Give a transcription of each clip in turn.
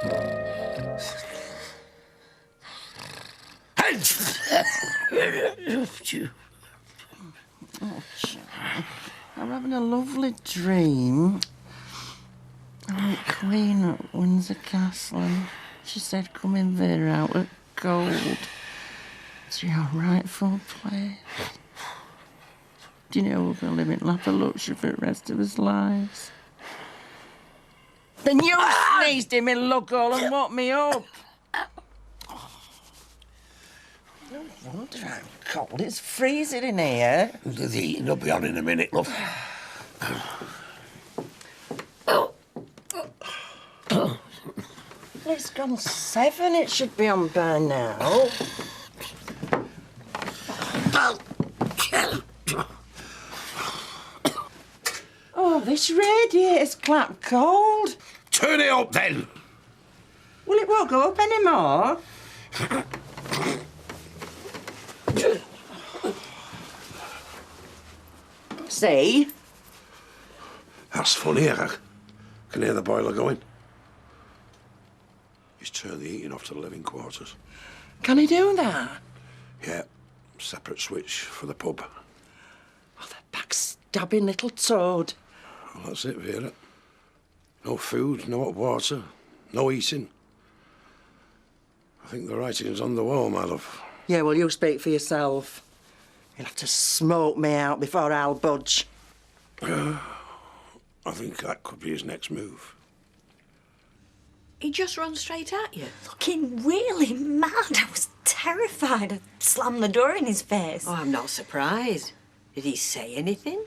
I'm having a lovely dream. I'm Queen at Windsor Castle, and she said come in there out at gold. It's your rightful place. Do you know we're going to live in lap of luxury for the rest of his lives? Then you sneezed in my lug hole and woke me up. No wonder I'm cold. It's freezing in here. The heating will be on in a minute, love. It's gone 7. It should be on by now. Oh, this radiator's clapped cold. Turn it up, then. Well, it won't go up anymore. See? That's funny. I can hear the boiler going. He's turned the heating off to the living quarters. Can he do that? Yeah, separate switch for the pub. Oh, the backstabbing little toad. Well, that's it, Vera. No food, no hot water, no eating. I think the writing's on the wall, my love. Yeah, well, you speak for yourself. You'll have to smoke me out before I'll budge. I think that could be his next move. He just runs straight at you. Looking really mad. I was terrified. I slammed the door in his face. Oh, I'm not surprised. Did he say anything?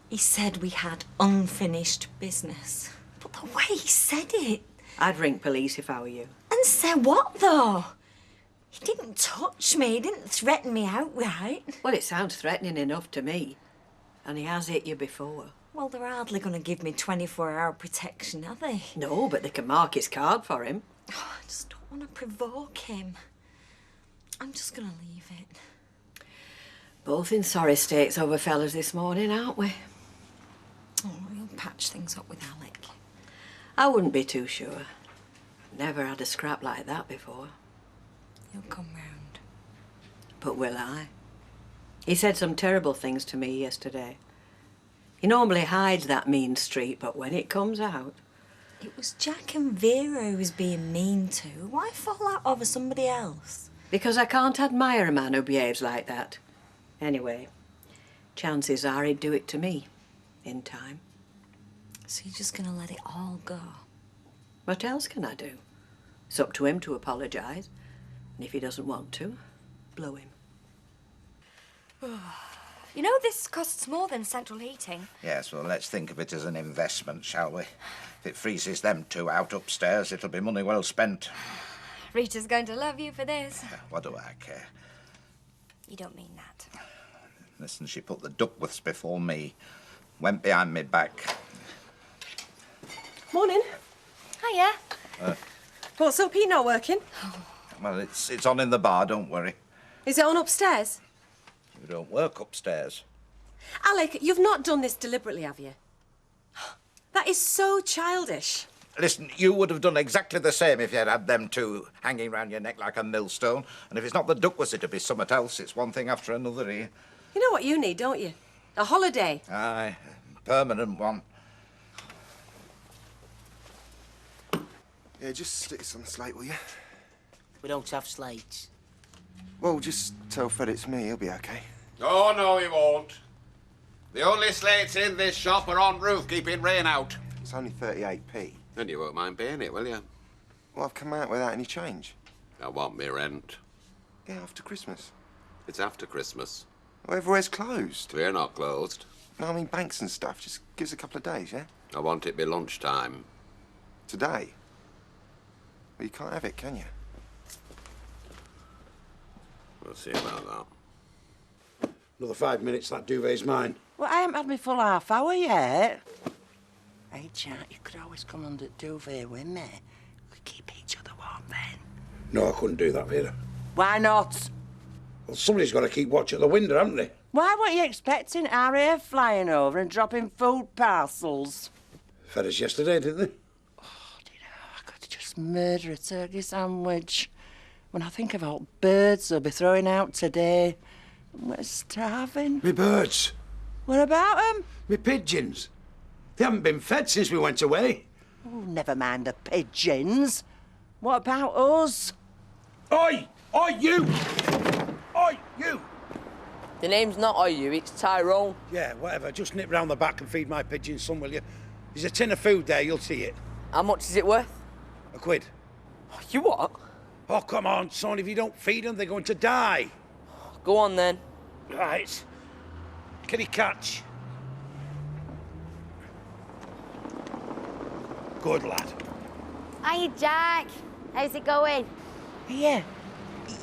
He said we had unfinished business. But the way he said it... I'd ring police if I were you. And say what, though? He didn't touch me. He didn't threaten me outright. Well, it sounds threatening enough to me. And he has hit you before. Well, they're hardly going to give me 24-hour protection, are they? No, but they can mark his card for him. Oh, I just don't want to provoke him. I'm just going to leave it. Both in sorry states over fellas this morning, aren't we? Oh, we'll patch things up with Alec. I wouldn't be too sure. Never had a scrap like that before. He'll come round. But will I? He said some terrible things to me yesterday. He normally hides that mean streak, but when it comes out... It was Jack and Vera who was being mean to. Why fall out over somebody else? Because I can't admire a man who behaves like that. Anyway, chances are he'd do it to me in time. So you're just going to let it all go? What else can I do? It's up to him to apologise. And if he doesn't want to, blow him. You know this costs more than central heating. Yes, well, let's think of it as an investment, shall we? If it freezes them two out upstairs, it'll be money well spent. Rita's going to love you for this. What do I care? You don't mean that. Listen, she put the Duckworths before me. Went behind me back. Morning. Hiya. What's up? Heat not working? Well, it's on in the bar, don't worry. Is it on upstairs? You don't work upstairs. Alec, you've not done this deliberately, have you? That is so childish. Listen, you would have done exactly the same if you had had them two hanging round your neck like a millstone. And if it's not the Duckworths, it'll be something else. It's one thing after another here. You know what you need, don't you? A holiday. Aye, a permanent one. Yeah, just stick this on the slate, will you? We don't have slates. Well, just tell Fred it's me. He'll be okay. Oh, no, he won't. The only slates in this shop are on roof, keeping rain out. It's only 38p. Then you won't mind paying it, will you? Well, I've come out without any change. I want me rent. Yeah, after Christmas. It's after Christmas. Well, everywhere's closed. We're not closed. No, I mean banks and stuff. Just give us a couple of days, yeah? I want it be lunchtime. Today? Well, you can't have it, can you? We'll see about that. Another 5 minutes, that duvet's mine. Well, I haven't had my full half hour yet. Hey, Jack, you could always come under the duvet with me. We could keep each other warm then. No, I couldn't do that, Vera. Why not? Well, somebody's got to keep watch at the window, haven't they? Why weren't you expecting RAF flying over and dropping food parcels? Fed us yesterday, didn't they? Oh, do you know, I could have just just murder a turkey sandwich. When I think of all birds they'll be throwing out today, we're starving. Me birds, What about them? me pigeons. They haven't been fed since we went away. Oh, never mind the pigeons. What about us? Oi! Oi, you! Oi, you! The name's not Oyu, it's Tyrone. Yeah, whatever. Just nip round the back and feed my pigeons some, will you? There's a tin of food there, you'll see it. How much is it worth? £1. You what? Oh, come on, son. If you don't feed them, they're going to die. Go on then. Right. Kitty catch. Good lad. Hiya, Jack. How's it going? Yeah.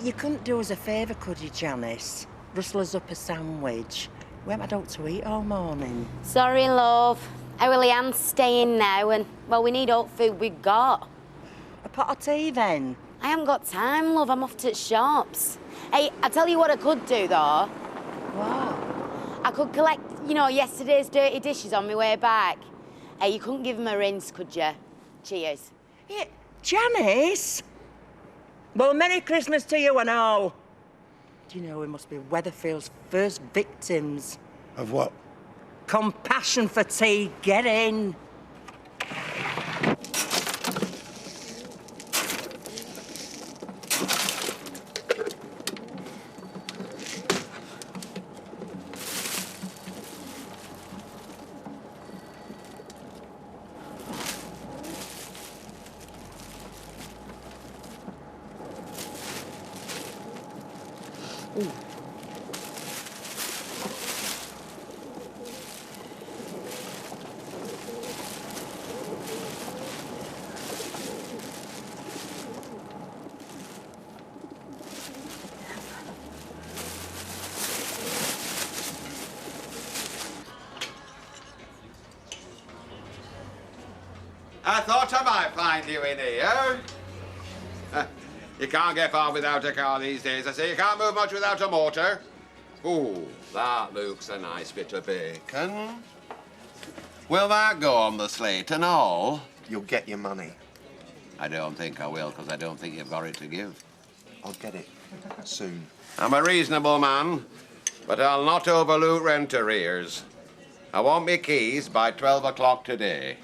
You couldn't do us a favour, could you, Janice? Rustle us up a sandwich. We haven't had aught to eat all morning. Sorry, love. Our Leanne's staying now and, well, we need all food we've got. A pot of tea, then? I haven't got time, love. I'm off to the shops. Hey, I tell you what I could do, though. What? I could collect, you know, yesterday's dirty dishes on my way back. Hey, you couldn't give them a rinse, could you? Cheers. Yeah, Janice? Well, Merry Christmas to you and all. Do you know we must be Weatherfield's first victims? Of what? Compassion fatigue, get in. I thought I might find you in here. You can't get far without a car these days, I say. You can't move much without a motor. Ooh, that looks a nice bit of bacon. Will that go on the slate and all? You'll get your money. I don't think I will, because I don't think you've got it to give. I'll get it soon. I'm a reasonable man, but I'll not overlook rent arrears. I want me keys by 12 o'clock today.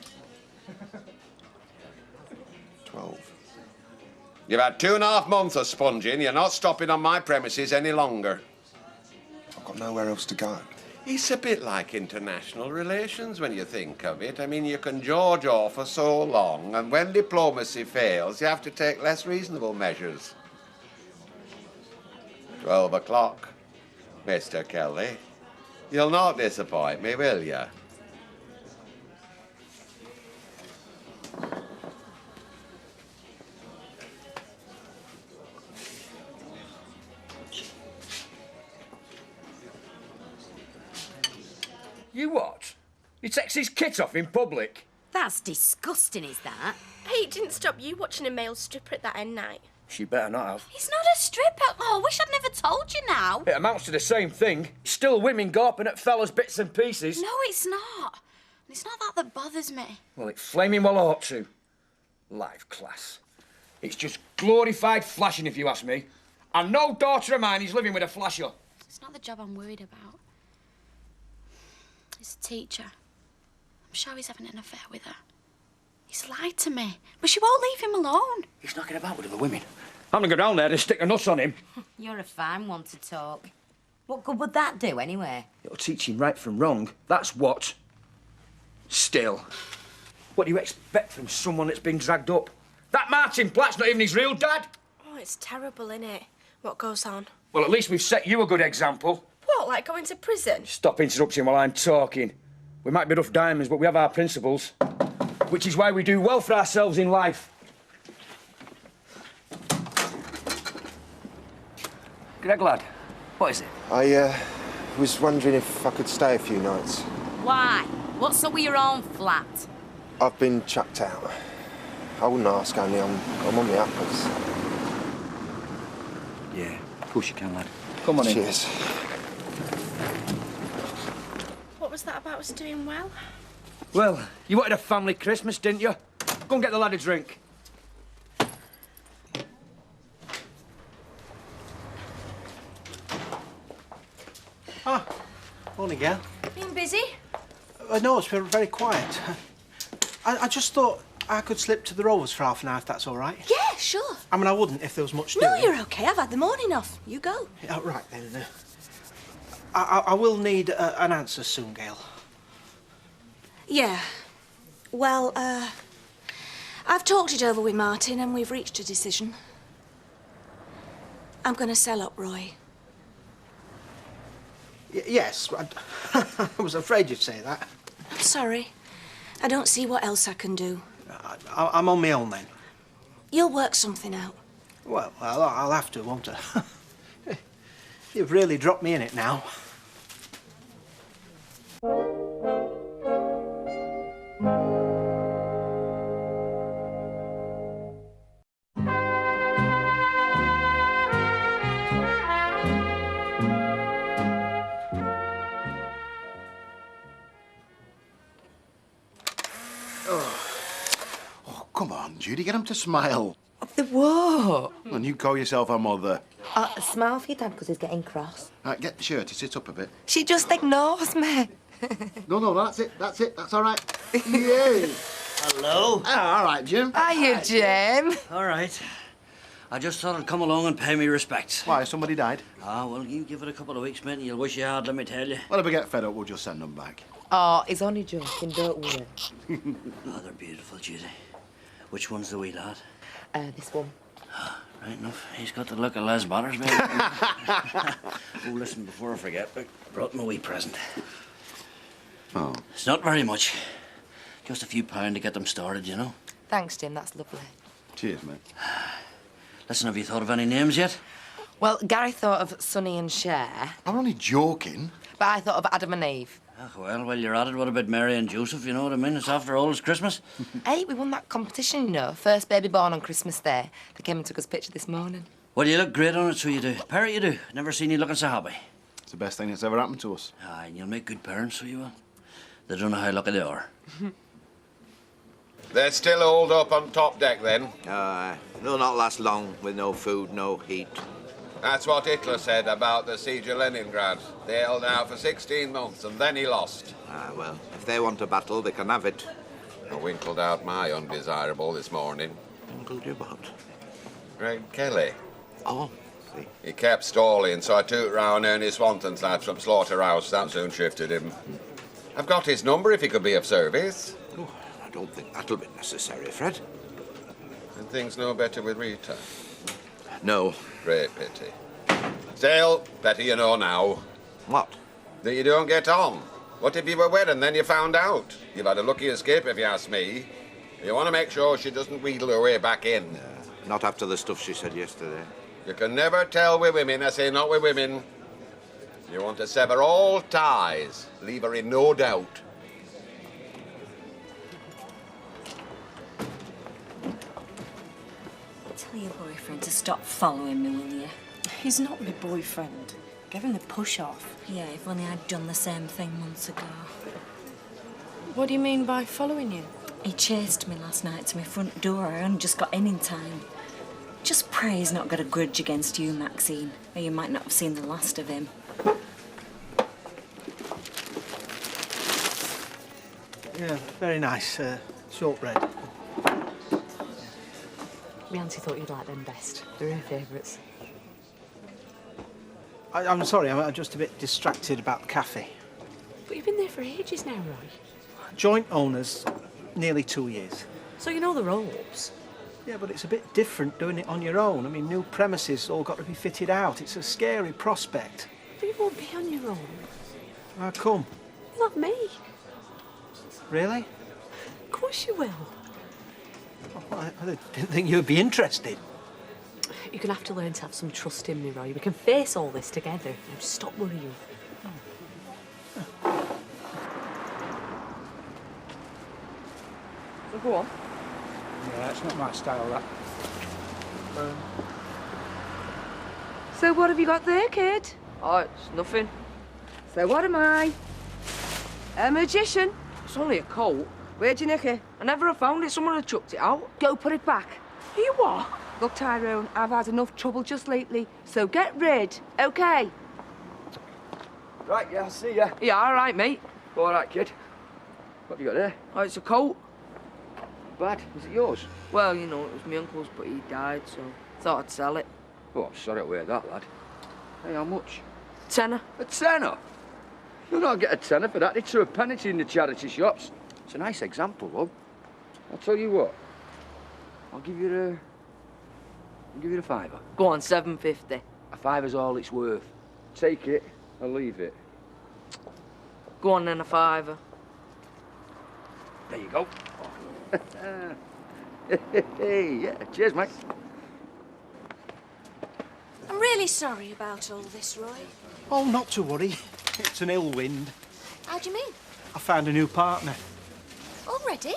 12. You've had 2.5 months of sponging. You're not stopping on my premises any longer. I've got nowhere else to go. It's a bit like international relations when you think of it. I mean, you can George off for so long, and when diplomacy fails, you have to take less reasonable measures. 12 o'clock, Mr. Kelly. You'll not disappoint me, will you? You what? He takes his kit off in public? That's disgusting, is that? Hey, it didn't stop you watching a male stripper at that end night. She better not have. He's not a stripper. Oh, I wish I'd never told you now. It amounts to the same thing. Still women gawping at fellas' bits and pieces. No, it's not. It's not that bothers me. Well, it flaming well ought to. Live class. It's just glorified flashing, if you ask me. And no daughter of mine is living with a flasher. It's not the job I'm worried about. It's the teacher. I'm sure he's having an affair with her. He's lied to me, but she won't leave him alone. He's knocking about with other women. I'm gonna go down there to stick a nut on him. You're a fine one to talk. What good would that do, anyway? It'll teach him right from wrong. That's what. Still, what do you expect from someone that's been dragged up? That Martin Platt's not even his real dad. Oh, it's terrible, innit? What goes on? Well, at least we've set you a good example. What, like going to prison? Stop interrupting while I'm talking. We might be rough diamonds, but we have our principles. Which is why we do well for ourselves in life. Greg, lad, what is it? I was wondering if I could stay a few nights. Why? What's up with your own flat? I've been chucked out. I wouldn't ask, only I'm on the uppers. Yeah, of course you can, lad. Come on in. Cheers. What was that about us doing well? Well, you wanted a family Christmas, didn't you? Go and get the lad a drink. Ah, morning, Gail. Been busy? No, it's been very quiet. I just thought I could slip to the Rovers for half an hour, if that's all right. Yeah, sure. I mean, I wouldn't if there was much No, doing. you're okay. I've had the morning off. You go. Yeah, right, then. I will need an answer soon, Gail. Yeah. Well, I've talked it over with Martin and we've reached a decision. I'm going to sell up Roy. Yes, I was afraid you'd say that. I'm sorry. I don't see what else I can do. I'm on my own then. You'll work something out. Well, I'll have to, won't I? You've really dropped me in it now. Come on, Judy, get him to smile. The what? And you call yourself a mother. Smile for your dad because he's getting cross. Right, get the shirt, sit up a bit. She just ignores me. No, that's it, that's all right. Yay! Hello. Oh, all right, Jim. Hiya, Jim. All right. I just thought I'd come along and pay me respects. Why, somebody died? Ah, well, you give it a couple of weeks, mate, and you'll wish you had, let me tell you. Well, if we get fed up, we'll just send them back. Oh, he's only joking, don't worry. Oh, they're beautiful, Judy. Which one's the wee lad? This one. Right enough. He's got the look of Les Butters, mate. Oh, listen, before I forget, I brought my wee present. Oh. It's not very much. Just a few pound to get them started, you know. Thanks, Jim, that's lovely. Cheers, mate. Listen, have you thought of any names yet? Well, Gary thought of Sonny and Cher. I'm only joking. But I thought of Adam and Eve. Oh, well, while you're at it, what about Mary and Joseph, you know what I mean? It's after all, it's Christmas. Hey, we won that competition, you know. First baby born on Christmas Day. They came and took us a picture this morning. Well, you look great on it, so you do. Parrot, you do. Never seen you looking so happy. It's the best thing that's ever happened to us. Aye, and you'll make good parents, so you will. They don't know how lucky they are. They're still holed up on top deck, then? They'll not last long with no food, no heat. That's what Hitler said about the siege of Leningrad. They held out for 16 months, and then he lost. Well, if they want a battle, they can have it. I winkled out my undesirable this morning. Winkled you what? Greg Kelly. Oh, see. He kept stalling, so I took round Ernie Swanton's lad from Slaughterhouse. That soon shifted him. I've got his number if he could be of service. Oh, I don't think that'll be necessary, Fred. And things no better with Rita? No. Great pity. Still, better you know now. What? That you don't get on. What if you were wed and then you found out? You've had a lucky escape, if you ask me. You want to make sure she doesn't wheedle her way back in. Not after the stuff she said yesterday. You can never tell with women. I say not with women. You want to sever all ties. Leave her in no doubt. Tell your boyfriend to stop following me, will you? He's not my boyfriend. Give him the push off. Yeah, if only I'd done the same thing months ago. What do you mean by following you? He chased me last night to my front door. I only just got in time. Just pray he's not got a grudge against you, Maxine, or you might not have seen the last of him. Yeah, very nice. Shortbread. My auntie thought you'd like them best. They're her favourites. I'm sorry, I'm just a bit distracted about the cafe. But you've been there for ages now, Roy. Joint owners, nearly 2 years. So you know the ropes. Yeah, but it's a bit different doing it on your own. I mean, new premises all got to be fitted out. It's a scary prospect. But you won't be on your own. How come? Not me. Really? Of course you will. Oh, I didn't think you'd be interested. You're going to have to learn to have some trust in me, Roy. We can face all this together. Now, just stop worrying. So go on. Yeah, that's not my style, that. So what have you got there, kid? Oh, it's nothing. So what am I? A magician? It's only a coat. Where'd you nick it? I never have found it. Someone had chucked it out. Go put it back. You what? Look, Tyrone, I've had enough trouble just lately, so get rid, okay? Right, yeah, I'll see ya. Yeah, all right, mate. All right, kid. What have you got there? Oh, it's a coat. Bad. Is it yours? Well, you know, it was my uncle's, but he died, so thought I'd sell it. Oh, I'm sorry to hear that, lad. Hey, how much? Tenner. A tenner? You'll not get a tenner for that. They throw a penny in the charity shops. It's a nice example, though. I'll tell you what. I'll give you a fiver. Go on, £7.50. A fiver's all it's worth. Take it or leave it. Go on then, a fiver. There you go. Hey, yeah, cheers, mate. I'm really sorry about all this, Roy. Oh, not to worry. It's an ill wind. How do you mean? I found a new partner. Already?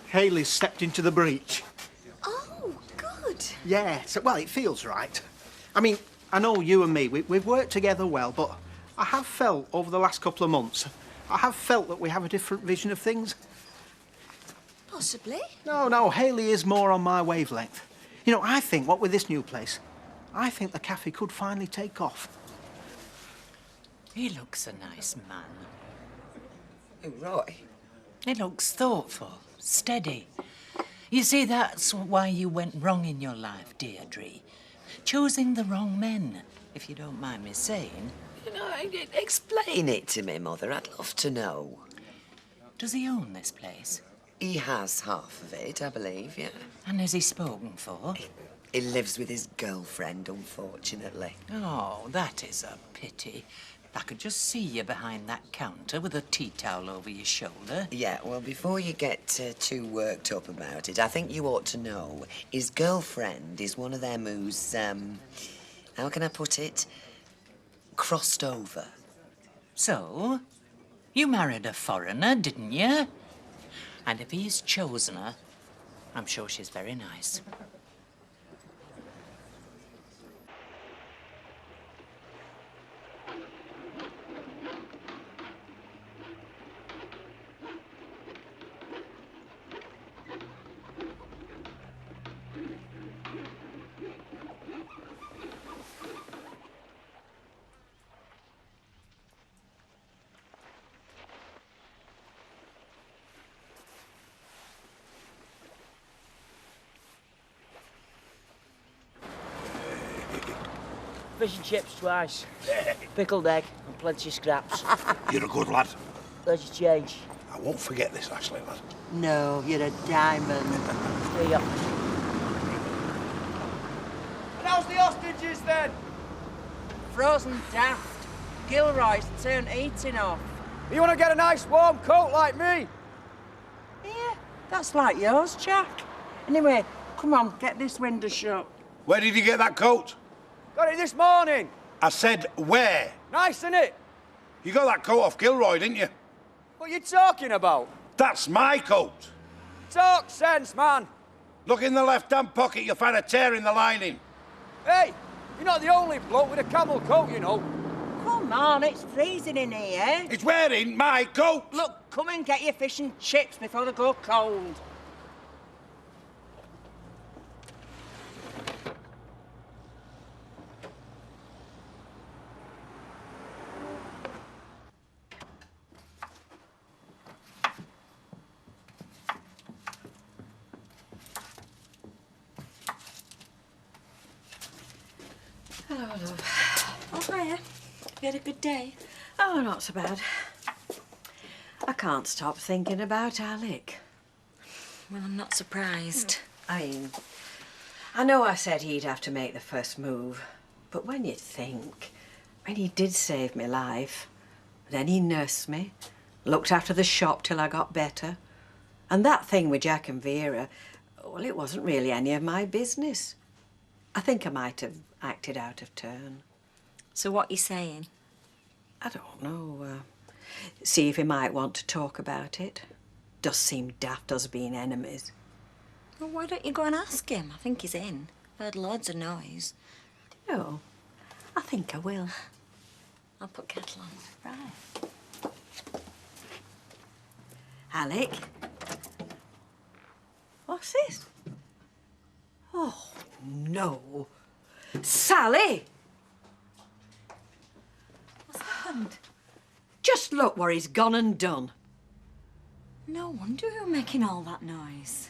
Hayley's stepped into the breach. Oh, good. Yeah, so, well, it feels right. I mean, I know you and me, we've worked together well, but I have felt over the last couple of months, I have felt that we have a different vision of things. Possibly. No, Hayley is more on my wavelength. You know, I think, what with this new place, I think the cafe could finally take off. He looks a nice man. Who, Roy? He looks thoughtful, steady. You see, that's why you went wrong in your life, Deirdre. Choosing the wrong men, if you don't mind me saying. You know, explain it to me, Mother. I'd love to know. Does he own this place? He has half of it, I believe, yeah. And is he spoken for? He lives with his girlfriend, unfortunately. Oh, that is a pity. I could just see you behind that counter with a tea towel over your shoulder. Yeah, well, before you get too worked up about it, I think you ought to know his girlfriend is one of them who's, how can I put it? Crossed over. So, you married a foreigner, didn't you? And if he's chosen her, I'm sure she's very nice. Fish and chips twice. Pickled egg and plenty of scraps. You're a good lad. There's your change. I won't forget this, Ashley, lad. No, you're a diamond. Here you go. And how's the hostages, then? Frozen daft. Gilroy's turned eating off. You want to get a nice warm coat like me? Yeah, that's like yours, Jack. Anyway, come on, get this window shut. Where did you get that coat? Got it this morning. I said where? Nice, isn't it? You got that coat off Gilroy, didn't you? What are you talking about? That's my coat. Talk sense, man. Look in the left-hand pocket, you'll find a tear in the lining. Hey, you're not the only bloke with a camel coat, you know. Come on, it's freezing in here. It's wearing my coat. Look, come and get your fish and chips before they go cold. Hello, love. Oh, hiya. You had a good day? Oh, not so bad. I can't stop thinking about Alec. Well, I'm not surprised. I know I said he'd have to make the first move, but when you think, when he did save my life, then he nursed me, looked after the shop till I got better, and that thing with Jack and Vera, well, it wasn't really any of my business. I think I might have acted out of turn. So what you saying? I don't know. See if he might want to talk about it. Does seem daft us being enemies. Well, why don't you go and ask him? I think he's in. Heard loads of noise. No, I think I will. I'll put kettle on. Right. Alec? What's this? Oh, no. Sally! What's happened? Just look where he's gone and done. No wonder you're making all that noise.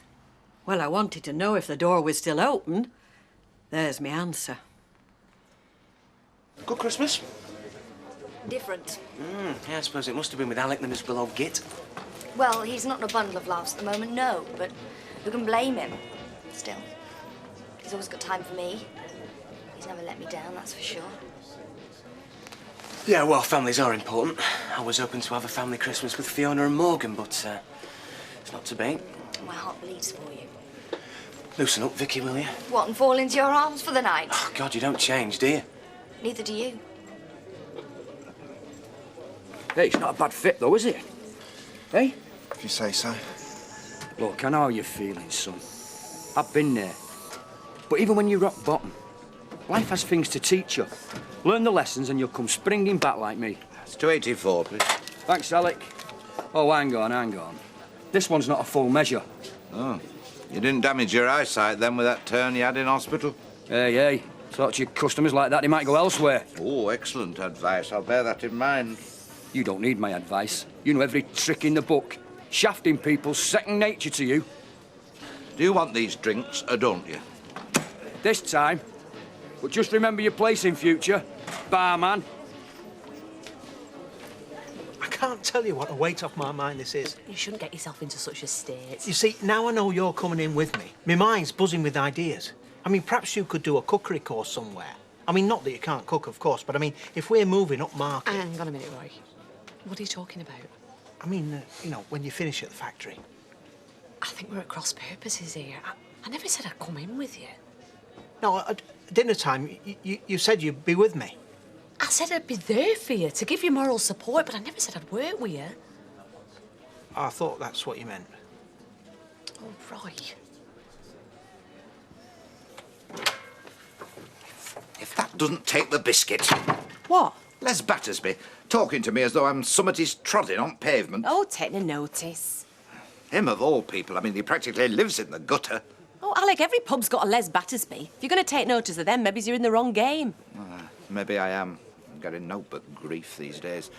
Well, I wanted to know if the door was still open. There's my answer. Good Christmas. Different. Yeah, I suppose it must have been with Alec, the Miss Below git. Well, he's not in a bundle of laughs at the moment, no, but who can blame him? Still, he's always got time for me. He's never let me down, that's for sure. Yeah, well, families are important. I was hoping to have a family Christmas with Fiona and Morgan, but it's not to be. My heart bleeds for you. Loosen up, Vicky, will you? What, and fall into your arms for the night? Oh, God, you don't change, do you? Neither do you. Hey, it's not a bad fit, though, is it? Hey? If you say so. Look, I know how you're feeling, son. I've been there. But even when you rock bottom, life has things to teach you. Learn the lessons and you'll come springing back like me. It's 284, please. Thanks, Alec. Oh, hang on. This one's not a full measure. Oh. You didn't damage your eyesight then with that turn you had in hospital? Hey. Talk to your customers like that, they might go elsewhere. Oh, excellent advice. I'll bear that in mind. You don't need my advice. You know every trick in the book. Shafting people's second nature to you. Do you want these drinks, or don't you? This time. But just remember your place in future, barman. I can't tell you what a weight off my mind this is. You shouldn't get yourself into such a state. You see, now I know you're coming in with me. My mind's buzzing with ideas. I mean, perhaps you could do a cookery course somewhere. I mean, not that you can't cook, of course, but I mean, if we're moving up market... Hang on a minute, Roy. What are you talking about? I mean, you know, when you finish at the factory. I think we're at cross purposes here. I never said I'd come in with you. No, at dinner time, you said you'd be with me. I said I'd be there for you, to give you moral support, but I never said I'd work with you. I thought that's what you meant. Oh, Roy. If that doesn't take the biscuit. What? Les Battersby, talking to me as though I'm somebody he's trodden on pavement. Oh, take no notice. Him of all people. I mean, he practically lives in the gutter. Oh, Alec, every pub's got a Les Battersby. If you're going to take notice of them, maybe you're in the wrong game. Maybe I am. I'm getting no but grief these days.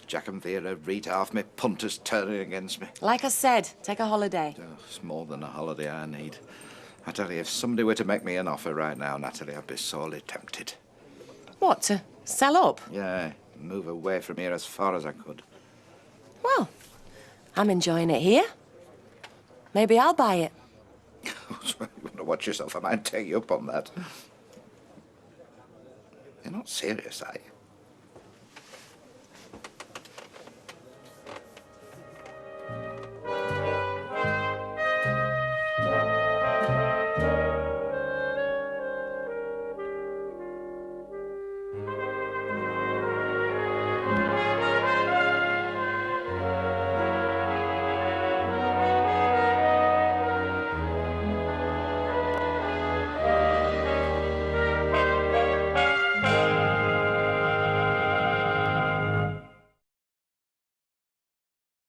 Jack and Vera, Rita, half me punters turning against me. Like I said, take a holiday. Oh, it's more than a holiday I need. I tell you, if somebody were to make me an offer right now, Natalie, I'd be sorely tempted. What, to sell up? Yeah, move away from here as far as I could. Well, I'm enjoying it here. Maybe I'll buy it. You want to watch yourself, I might take you up on that. You're not serious, are you?